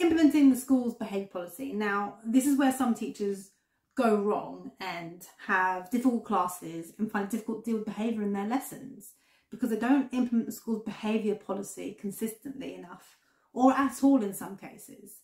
implementing the school's behaviour policy. Now, this is where some teachers go wrong and have difficult classes and find it difficult to deal with behaviour in their lessons because they don't implement the school's behaviour policy consistently enough, or at all in some cases.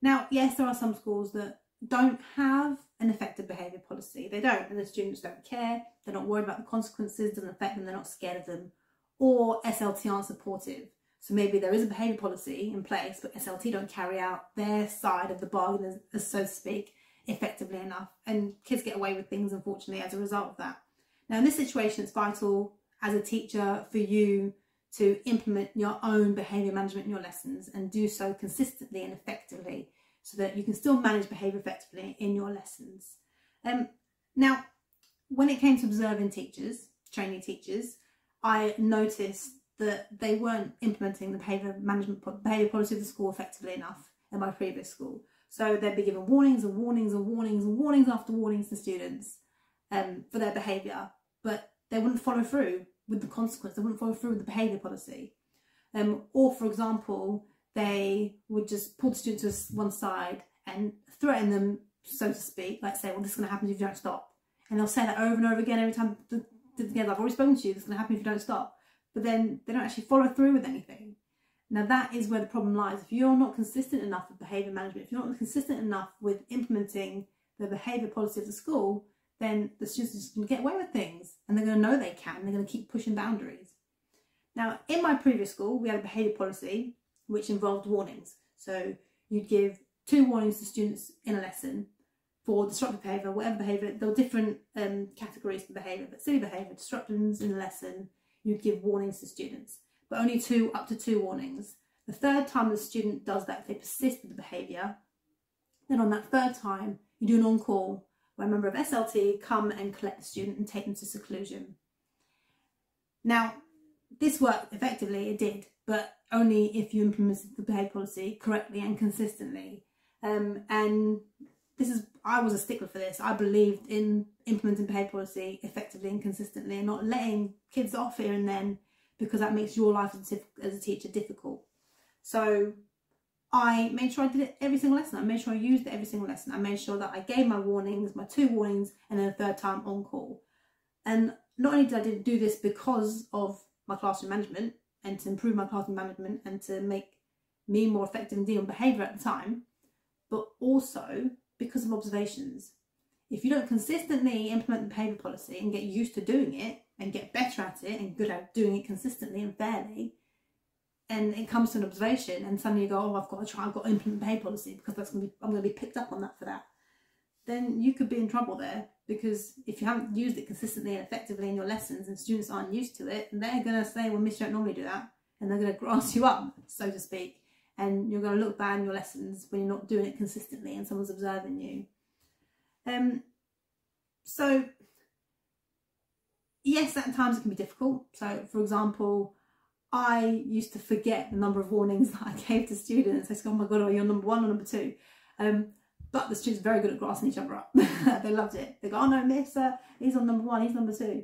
Now, yes, there are some schools that don't have an effective behaviour policy. They don't, and the students don't care. They're not worried about the consequences, doesn't affect them, they're not scared of them, or SLT aren't supportive. So maybe there is a behaviour policy in place, but SLT don't carry out their side of the bargain, as so to speak, effectively enough, and kids get away with things, unfortunately, as a result of that. Now, in this situation, it's vital as a teacher for you to implement your own behaviour management in your lessons and do so consistently and effectively so that you can still manage behaviour effectively in your lessons. Now, when it came to observing teachers, trainee teachers, I noticed that they weren't implementing the behaviour policy of the school effectively enough in my previous school. So they'd be given warnings and warnings and warnings and warnings after warnings to students for their behaviour, but they wouldn't follow through with the consequence. They wouldn't follow through with the behaviour policy. Or, for example, they would just pull the students to one side and threaten them, so to speak, like say, well, this is going to happen if you don't stop. And they'll say that over and over again every time together. I've already spoken to you, this is going to happen if you don't stop. But then they don't actually follow through with anything. Now, that is where the problem lies. If you're not consistent enough with behaviour management, if you're not consistent enough with implementing the behaviour policy of the school, then the students are just going to get away with things and they're going to know they can. They're going to keep pushing boundaries. Now, in my previous school, we had a behaviour policy which involved warnings. So you'd give 2 warnings to students in a lesson for disruptive behaviour, whatever behaviour. There were different categories for behaviour, but silly behaviour, disruptions in a lesson, you'd give warnings to students, but only up to 2 warnings. The third time the student does that, if they persist with the behaviour, then on that third time, you do an on-call where a member of SLT come and collect the student and take them to seclusion. Now, this worked effectively, it did, but only if you implemented the behaviour policy correctly and consistently. And I was a stickler for this. I believed in implementing behaviour policy effectively and consistently and not letting kids off here and then because that makes your life as a teacher difficult. So I made sure I did it every single lesson. I made sure I used it every single lesson. I made sure that I gave my warnings, my 2 warnings, and then a third time on call. And not only did I do this because of my classroom management and to improve my classroom management and to make me more effective in dealing with behaviour at the time, but also because of observations. If you don't consistently implement the behaviour policy and get used to doing it and get better at it and good at doing it consistently and fairly, and it comes to an observation and suddenly you go, oh, I've got to implement behaviour policy because I'm going to be picked up on that for that, then you could be in trouble there, because if you haven't used it consistently and effectively in your lessons and students aren't used to it, they're going to say, well, Miss, you don't normally do that, and they're going to grass you up, so to speak, and you're going to look bad in your lessons when you're not doing it consistently and someone's observing you. So yes, at times it can be difficult. So for example, I used to forget the number of warnings that I gave to students. I said, oh my God, are you on number 1 or number 2? But the students are very good at grassing each other up. They loved it. They go, oh no, Miss, he's on number 1, he's number 2.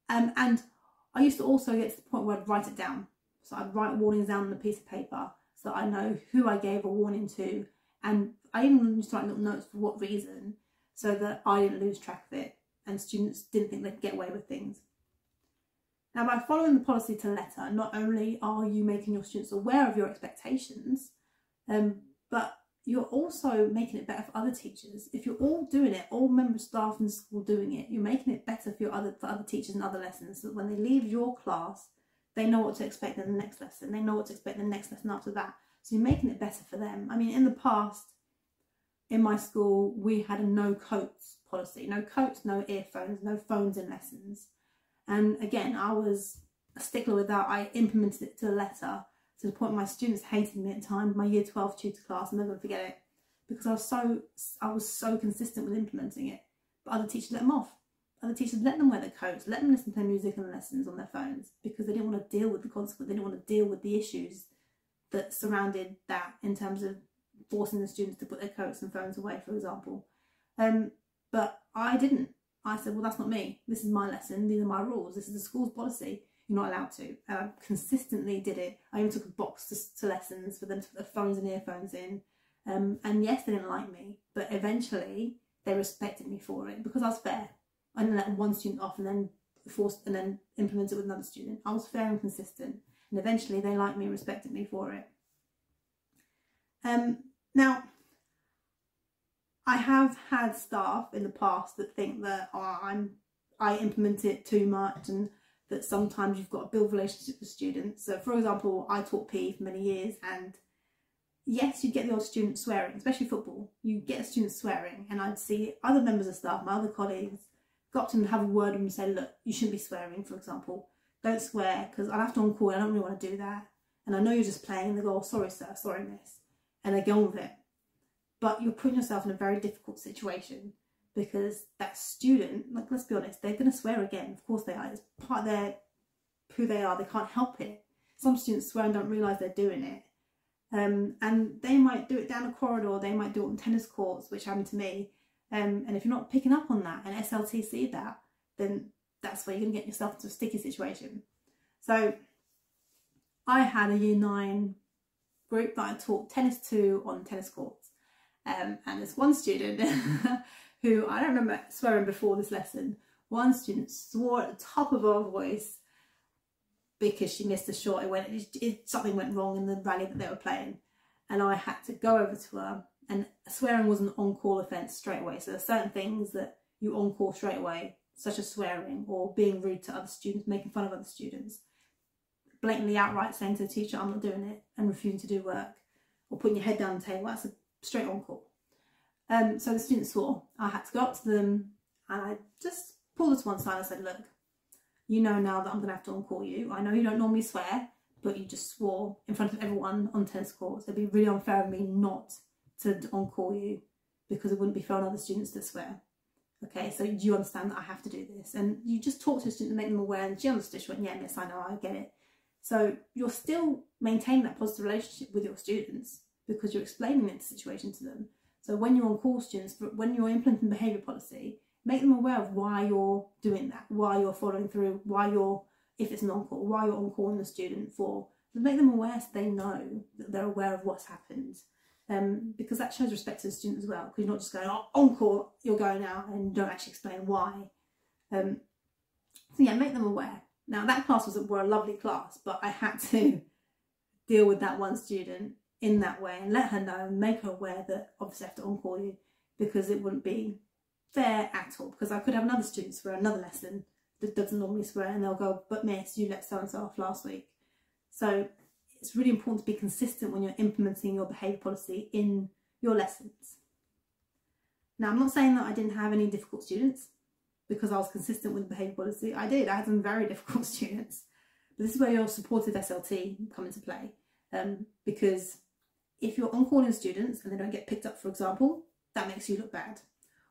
And I used to also get to the point where I'd write it down. So I'd write warnings down on a piece of paper so that I know who I gave a warning to. And I even used to write little notes for what reason, so that I didn't lose track of it and students didn't think they'd get away with things. Now, by following the policy to letter, not only are you making your students aware of your expectations, but you're also making it better for other teachers. If you're all doing it, all member of staff in school doing it, you're making it better for other teachers and other lessons, so that when they leave your class, they know what to expect in the next lesson. They know what to expect in the next lesson after that. So you're making it better for them. I mean, in the past, in my school, we had a no coats policy. No coats, no earphones, no phones in lessons. And again, I was a stickler with that. I implemented it to the letter, to the point where my students hated me at times, my year 12 tutor class, I'm never going to forget it, because I was so consistent with implementing it. But other teachers let them off. Other teachers let them wear their coats, let them listen to their music and lessons on their phones, because they didn't want to deal with the consequence, they didn't want to deal with the issues that surrounded that in terms of forcing the students to put their coats and phones away, for example. But I didn't. I said, well, that's not me. This is my lesson. These are my rules. This is the school's policy. You're not allowed to. And I consistently did it. I even took a box to lessons for them to put their phones and earphones in. And yes, they didn't like me, but eventually they respected me for it because I was fair. I didn't let one student off and then implement it with another student. I was fair and consistent, and eventually they liked me and respected me for it. Now, I have had staff in the past that think that I implement it too much, and that sometimes you've got to build relationships with students. So, for example, I taught PE for many years, and yes, you get the odd student swearing, especially football. You get a student swearing, and I'd see other members of staff, my other colleagues, got to have a word with them and say, look, you shouldn't be swearing, for example. Don't swear, because I'll have to on call. I don't really want to do that. And I know you're just playing. And they go, oh, sorry, sir, sorry, miss. And they go on with it. But you're putting yourself in a very difficult situation, because that student, like, let's be honest, they're going to swear again. Of course they are. It's part of who they are. They can't help it. Some students swear and don't realise they're doing it. And they might do it down a corridor. They might do it on tennis courts, which happened to me. And if you're not picking up on that, and SLT see that, then that's where you're going to get yourself into a sticky situation. So I had a Year 9 group that I taught tennis to on tennis courts. And there's one student who, I don't remember swearing before this lesson, one student swore at the top of her voice because she missed a shot. Something went wrong in the rally that they were playing. And I had to go over to her. And swearing was an on-call offence straight away. So there are certain things that you on-call straight away, such as swearing or being rude to other students, making fun of other students, blatantly outright saying to the teacher, I'm not doing it, and refusing to do work, or putting your head down the table. That's a straight on-call. So the student swore. I had to go up to them and I just pulled her to one side and said, look, you know now that I'm going to have to on-call you. I know you don't normally swear, but you just swore in front of everyone on tennis courts. It'd be really unfair of me not to on-call you, because it wouldn't be fair on other students to swear. Okay, so do you understand that I have to do this? And you just talk to a student and make them aware, and she understood. She went, yeah, miss, I know, I get it. So you're still maintaining that positive relationship with your students because you're explaining the situation to them. So when you're on call students, when you're implementing behaviour policy, make them aware of why you're doing that, why you're following through, why you're, if it's an on-call, why you're on-calling the student for. So make them aware so they know that they're aware of what's happened. Because that shows respect to the student as well, because you're not just going, oh, on call, you're going out, and don't actually explain why. So yeah, make them aware. Now that class were a lovely class, but I had to deal with that one student in that way and let her know and make her aware that obviously I have to on call you, because it wouldn't be fair at all. Because I could have another student swear another lesson that doesn't normally swear, and they'll go, but miss, you let so and so off last week. So it's really important to be consistent when you're implementing your behaviour policy in your lessons. Now, I'm not saying that I didn't have any difficult students because I was consistent with the behaviour policy. I did. I had some very difficult students. But this is where your supported SLT come into play. Because if you're on-calling students and they don't get picked up, for example, that makes you look bad.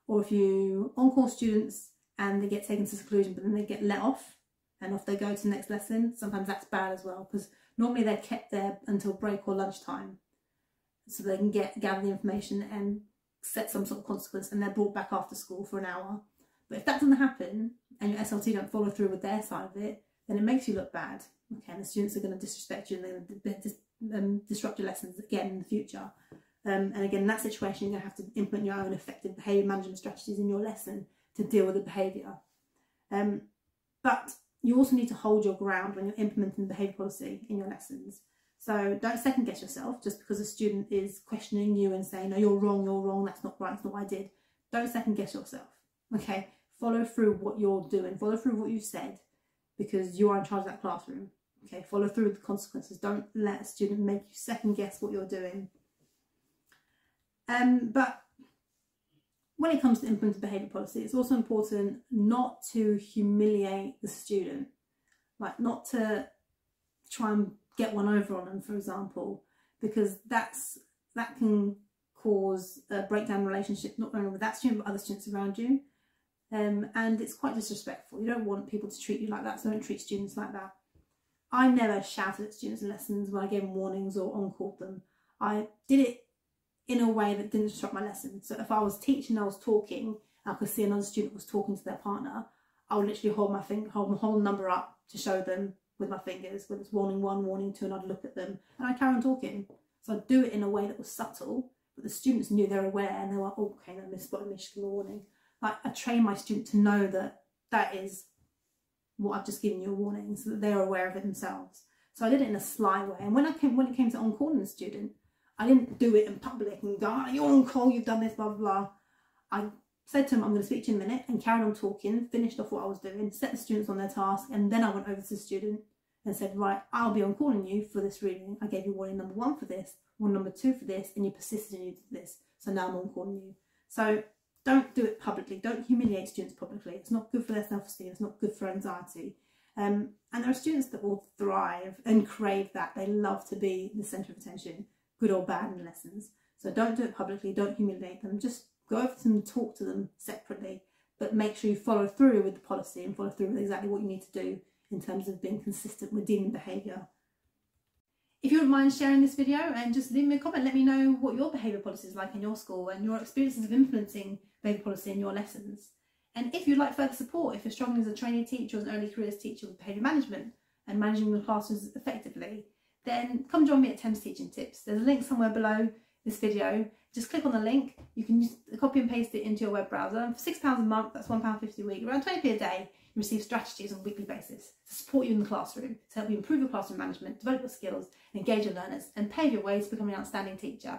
Or if you on-call students and they get taken to seclusion but then they get let off and off they go to the next lesson, sometimes that's bad as well, because normally they're kept there until break or lunchtime so they can gather the information and set some sort of consequence, and they're brought back after school for an hour. But if that doesn't happen and your SLT don't follow through with their side of it, then it makes you look bad. Okay, and the students are going to disrespect you and they're going to disrupt your lessons again in the future. And again, in that situation, you're going to have to implement your own effective behaviour management strategies in your lesson to deal with the behaviour. But you also need to hold your ground when you're implementing the behaviour policy in your lessons. So don't second guess yourself just because a student is questioning you and saying, no, you're wrong, that's not right, that's not what I did. Don't second guess yourself, okay? Follow through what you're doing, follow through what you said, because you are in charge of that classroom, okay? Follow through with the consequences. Don't let a student make you second guess what you're doing. But when it comes to implementing behaviour policy, it's also important not to humiliate the student, like not to try and get one over on them, for example, because that can cause a breakdown in relationship, not only with that student but other students around you, and it's quite disrespectful. You don't want people to treat you like that, so don't treat students like that. I never shouted at students in lessons when I gave them warnings or on-called them. I did it in a way that didn't disrupt my lesson. So if I was teaching, I was talking, I could see another student was talking to their partner, I would literally hold my whole number up to show them with my fingers, whether it's warning 1, warning 2, and I'd look at them and I'd carry on talking. So I'd do it in a way that was subtle, but the students knew they're aware and they were like, oh, okay, no, Miss spotted me, she's giving a warning. Like, I train my student to know that that is what I've just given you a warning, so that they're aware of it themselves. So I did it in a sly way. And when it came to on-calling a student, I didn't do it in public and go, oh, you're on call, you've done this, blah, blah, blah. I said to him, I'm going to speak to you in a minute, and carried on talking, finished off what I was doing, set the students on their task, and then I went over to the student and said, right, I'll be on calling you for this reading. I gave you warning number 1 for this, warning number 2 for this, and you persisted and you did this. So now I'm on calling you. So don't do it publicly. Don't humiliate students publicly. It's not good for their self-esteem. It's not good for anxiety. And there are students that will thrive and crave that. They love to be the centre of attention, good or bad, in lessons. So don't do it publicly. Don't humiliate them. Just go over to them and talk to them separately, but make sure you follow through with the policy and follow through with exactly what you need to do in terms of being consistent with dealing behaviour. If you wouldn't mind sharing this video, and just leave me a comment, let me know what your behaviour policy is like in your school and your experiences of implementing behaviour policy in your lessons. And if you'd like further support, if you're struggling as a trainee teacher or as an early careers teacher with behaviour management and managing the classrooms effectively, then come join me at Thames Teaching Tips. There's a link somewhere below this video. Just click on the link. You can just copy and paste it into your web browser. And for £6 a month, that's £1.50 a week, around 20p a day, you receive strategies on a weekly basis to support you in the classroom, to help you improve your classroom management, develop your skills, engage your learners, and pave your way to becoming an outstanding teacher.